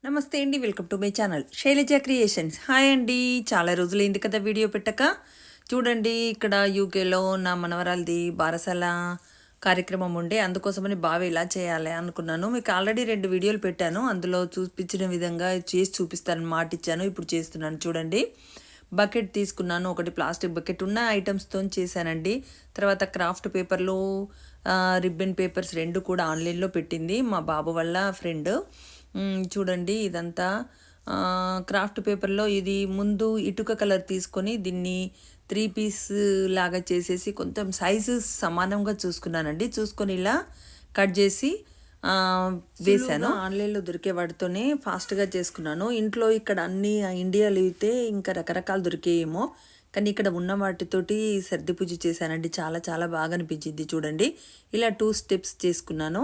నమస్తే అండి, welcome to my channel Shailaja creations. Hi అండి, చాలా రోజులైంది కదా వీడియో పెట్టక. చూడండి, ఇక్కడ యూకేలో నా మనవరాలది బారసాల కార్యక్రమం ఉండే, అందుకోసమని బాగా ఇలా చేయాలి అనుకున్నాను. మీకు ఆల్రెడీ 2 వీడియోలు పెట్టాను, అందులో చూపించిన విధంగా చేసి చూపిస్తానని మాట ఇచ్చాను. ఇప్పుడు చేస్తున్నాను. చూడండి, బకెట్ తీసుకున్నాను, ఒకటి ప్లాస్టిక్ బకెట్ ఉన్న ఐటమ్స్తో చేశానండి. తర్వాత క్రాఫ్ట్ పేపర్లు, రిబ్బన్ పేపర్స్ 2 కూడా ఆన్లైన్లో పెట్టింది మా బాబు వాళ్ళ ఫ్రెండ్. చూడండి, ఇదంతా క్రాఫ్ట్ పేపర్లో ఇది ముందు ఇటుక కలర్ తీసుకొని దీన్ని 3 పీస్ లాగా చేసేసి కొంచెం సైజు సమానంగా చూసుకున్నానండి. చూసుకొని ఇలా కట్ చేసి వేసాను. ఆన్లైన్లో దొరికే వాటితోనే ఫాస్ట్గా చేసుకున్నాను. ఇంట్లో ఇక్కడ అన్ని ఇండియాలో అయితే ఇంకా రకరకాలు దొరికేయేమో, కానీ ఇక్కడ ఉన్న వాటితోటి సర్ది పూజ చేశానండి. చాలా చాలా బాగా అనిపించింది. చూడండి, ఇలా 2 స్టెప్స్ చేసుకున్నాను.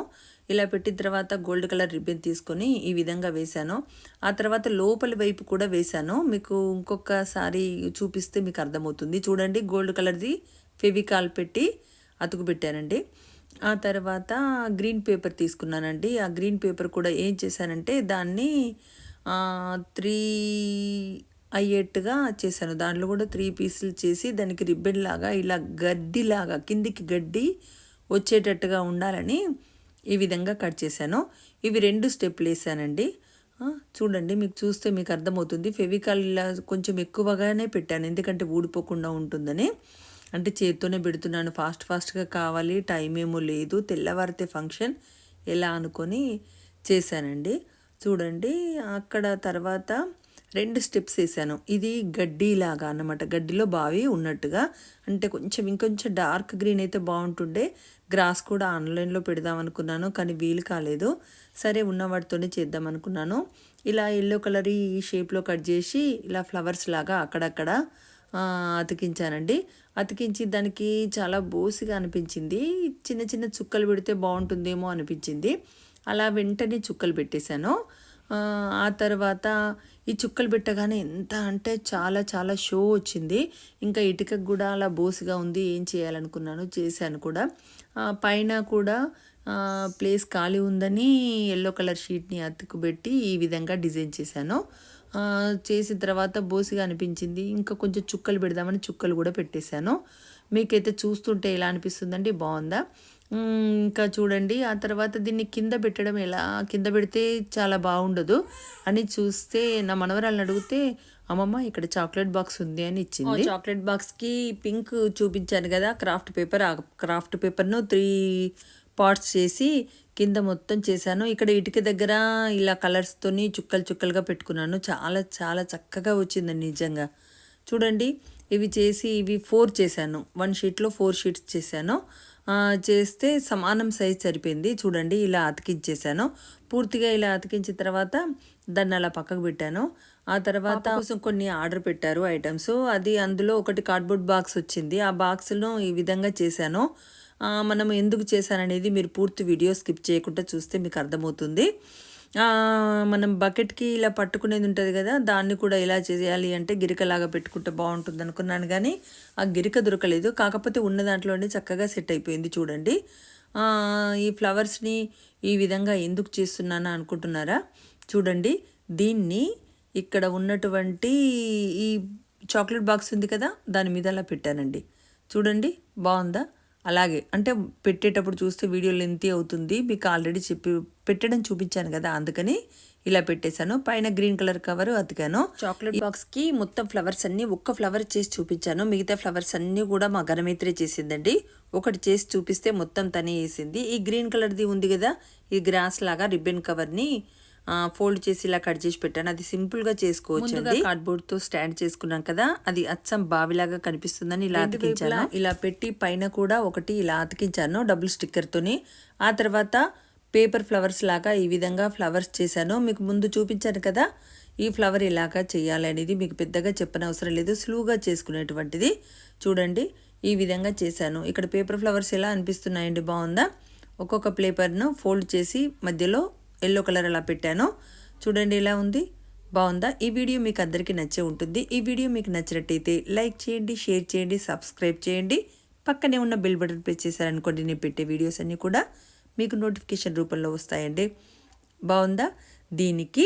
ఇలా పెట్టిన తర్వాత గోల్డ్ కలర్ రిబ్బన్ తీసుకొని ఈ విధంగా వేశాను. ఆ తర్వాత లోపలి వైపు కూడా వేశాను. మీకు ఇంకొకసారి చూపిస్తే మీకు అర్థమవుతుంది. చూడండి, గోల్డ్ కలర్ది ఫెవికాల్ పెట్టి అతుకు పెట్టానండి. ఆ తర్వాత గ్రీన్ పేపర్ తీసుకున్నానండి. ఆ గ్రీన్ పేపర్ కూడా ఏం చేశానంటే దాన్ని 3 అయ్యేట్టుగా చేశాను. దాంట్లో కూడా 3 పీసులు చేసి దానికి రిబ్బన్ లాగా ఇలా గడ్డిలాగా కిందికి గడ్డి వచ్చేటట్టుగా ఉండాలని ఈ విధంగా కట్ చేశాను. ఇవి 2 స్టెప్లు వేసానండి. చూడండి, మీకు చూస్తే మీకు అర్థమవుతుంది. ఫెవికాల్ ఇలా కొంచెం ఎక్కువగానే పెట్టాను, ఎందుకంటే ఊడిపోకుండా ఉంటుందని. అంటే చేత్తోనే పెడుతున్నాను, ఫాస్ట్గా కావాలి, టైం ఏమో లేదు, తెల్లవారితే ఫంక్షన్ ఎలా అనుకొని చేశానండి. చూడండి, అక్కడ తర్వాత 2 స్టెప్స్ వేసాను. ఇది గడ్డిలాగా అన్నమాట, గడ్డిలో బావి ఉన్నట్టుగా. అంటే ఇంకొంచెం డార్క్ గ్రీన్ అయితే బాగుంటుండే. గ్రాస్ కూడా ఆన్లైన్లో పెడదాం అనుకున్నాను, కానీ వీలు కాలేదు. సరే, ఉన్న వాటితోనే చేద్దాం అనుకున్నాను. ఇలా ఎల్లో కలర్ ఈ షేప్లో కట్ చేసి ఇలా ఫ్లవర్స్ లాగా అక్కడక్కడ అతికించానండి. అతికించి దానికి చాలా బోసిగా అనిపించింది. చిన్న చిన్న చుక్కలు పెడితే బాగుంటుందేమో అనిపించింది. అలా వెంటనే చుక్కలు పెట్టేశాను. ఆ తర్వాత ఈ చుక్కలు పెట్టగానే ఎంత అంటే చాలా చాలా షో వచ్చింది. ఇంకా ఇటుకకు కూడా అలా బోసిగా ఉంది, ఏం చేయాలనుకున్నాను, చేశాను కూడా. పైన కూడా ప్లేస్ ఖాళీ ఉందని ఎల్లో కలర్ షీట్ని అతుకుబెట్టి ఈ విధంగా డిజైన్ చేశాను. చేసిన తర్వాత బోసిగా అనిపించింది. ఇంకా కొంచెం చుక్కలు పెడదామని చుక్కలు కూడా పెట్టేశాను. మీకైతే చూస్తుంటే ఎలా అనిపిస్తుందండి, బాగుందా? ఇంకా చూడండి, ఆ తర్వాత దీన్ని కింద పెట్టడం ఎలా, కింద పెడితే చాలా బాగుండదు అని చూస్తే నా మనవరాలను అడిగితే, అమ్మమ్మ ఇక్కడ చాక్లెట్ బాక్స్ ఉంది అని ఇచ్చింది. చాక్లెట్ బాక్స్కి పింక్ చూపించాను కదా క్రాఫ్ట్ పేపర్, ఆ క్రాఫ్ట్ పేపర్ను 3 పార్ట్స్ చేసి కింద మొత్తం చేశాను. ఇక్కడ ఇటుక దగ్గర ఇలా కలర్స్తోని చుక్కలుగా పెట్టుకున్నాను. చాలా చాలా చక్కగా వచ్చిందండి నిజంగా. చూడండి, ఇవి 4 చేశాను. 1 షీట్లో 4 షీట్స్ చేశాను. చేస్తే సమానం సైజ్ సరిపోయింది. చూడండి, ఇలా అతికించేసాను. పూర్తిగా ఇలా అతికించిన తర్వాత దాన్ని అలా పక్కకు పెట్టాను. ఆ తర్వాత కోసం కొన్ని ఆర్డర్ పెట్టారు ఐటమ్స్, అది అందులో ఒకటి కార్డ్బోర్డ్ బాక్స్ వచ్చింది. ఆ బాక్స్ను ఈ విధంగా చేశాను. మనం ఎందుకు చేశాననేది మీరు పూర్తి వీడియో స్కిప్ చేయకుండా చూస్తే మీకు అర్థమవుతుంది. మనం బకెట్కి ఇలా పట్టుకునేది ఉంటుంది కదా, దాన్ని కూడా ఎలా చేయాలి అంటే గిరికలాగా పెట్టుకుంటే బాగుంటుంది అనుకున్నాను, కానీ ఆ గిరిక దొరకలేదు. కాకపోతే ఉన్న దాంట్లోనే చక్కగా సెట్ అయిపోయింది. చూడండి, ఈ ఫ్లవర్స్ని ఈ విధంగా ఎందుకు చేస్తున్నానా అనుకుంటున్నారా? చూడండి, దీన్ని ఇక్కడ ఉన్నటువంటి ఈ చాక్లెట్ బాక్స్ ఉంది కదా, దాని మీద అలా పెట్టానండి. చూడండి, బాగుందా? అలాగే అంటే పెట్టేటప్పుడు చూస్తే వీడియో లెంతీ అవుతుంది, మీకు ఆల్రెడీ పెట్టడం చూపించాను కదా, అందుకని ఇలా పెట్టేశాను. పైన గ్రీన్ కలర్ కవర్ అతికాను. చాక్లెట్ బాక్స్కి మొత్తం ఫ్లవర్స్ అన్నీ ఒక్క ఫ్లవర్ చేసి చూపించాను, మిగతా ఫ్లవర్స్ అన్నీ కూడా మా ఘనమైత్రే చేసిందండి. ఒకటి చేసి చూపిస్తే మొత్తం తనే వేసింది. ఈ గ్రీన్ కలర్ది ఉంది కదా, ఈ గ్రాస్ లాగా రిబ్బన్ కవర్ని ఫోల్డ్ చేసి ఇలా కట్ చేసి పెట్టాను. అది సింపుల్గా చేసుకోవచ్చు అండి. కార్డ్బోర్డ్తో స్టాండ్ చేసుకున్నాం కదా, అది అచ్చం బావిలాగా కనిపిస్తుందని ఇలా అతికించాను. ఇలా పెట్టి పైన కూడా ఒకటి ఇలా అతికించాను డబుల్ స్టిక్కర్తోని. ఆ తర్వాత పేపర్ ఫ్లవర్స్ లాగా ఈ విధంగా ఫ్లవర్స్ చేశాను. మీకు ముందు చూపించాను కదా, ఈ ఫ్లవర్ ఇలాగా చేయాలి అనేది మీకు పెద్దగా చెప్పనవసరం లేదు, సులువుగా చేసుకునేటువంటిది. చూడండి, ఈ విధంగా చేశాను. ఇక్కడ పేపర్ ఫ్లవర్స్ ఎలా అనిపిస్తున్నాయండి, బాగుందా? ఒక్కొక్క పేపర్ను ఫోల్డ్ చేసి మధ్యలో ఎల్లో కలర్ అలా పెట్టాను. చూడండి, ఎలా ఉంది, బాగుందా? ఈ వీడియో మీకు అందరికీ నచ్చే ఉంటుంది. ఈ వీడియో మీకు నచ్చినట్టయితే లైక్ చేయండి, షేర్ చేయండి, సబ్స్క్రైబ్ చేయండి. పక్కనే ఉన్న బెల్ బటన్ ప్రెస్ చేశారనుకోండి, నేను పెట్టే వీడియోస్ అన్నీ కూడా మీకు నోటిఫికేషన్ రూపంలో వస్తాయండి. బాగుందా? దీనికి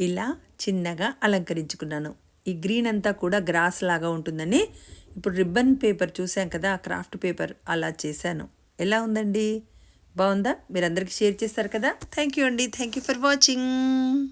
ఇలా చిన్నగా అలంకరించుకున్నాను. ఈ గ్రీన్ అంతా కూడా గ్రాస్ లాగా ఉంటుందని ఇప్పుడు రిబ్బన్ పేపర్ చూసాం కదా, క్రాఫ్ట్ పేపర్ అలా చేశాను. ఎలా ఉందండి? బాగుందా? మీరందరికీ షేర్ చేస్తారు కదా. థ్యాంక్ యూ అండి. Thank you for watching.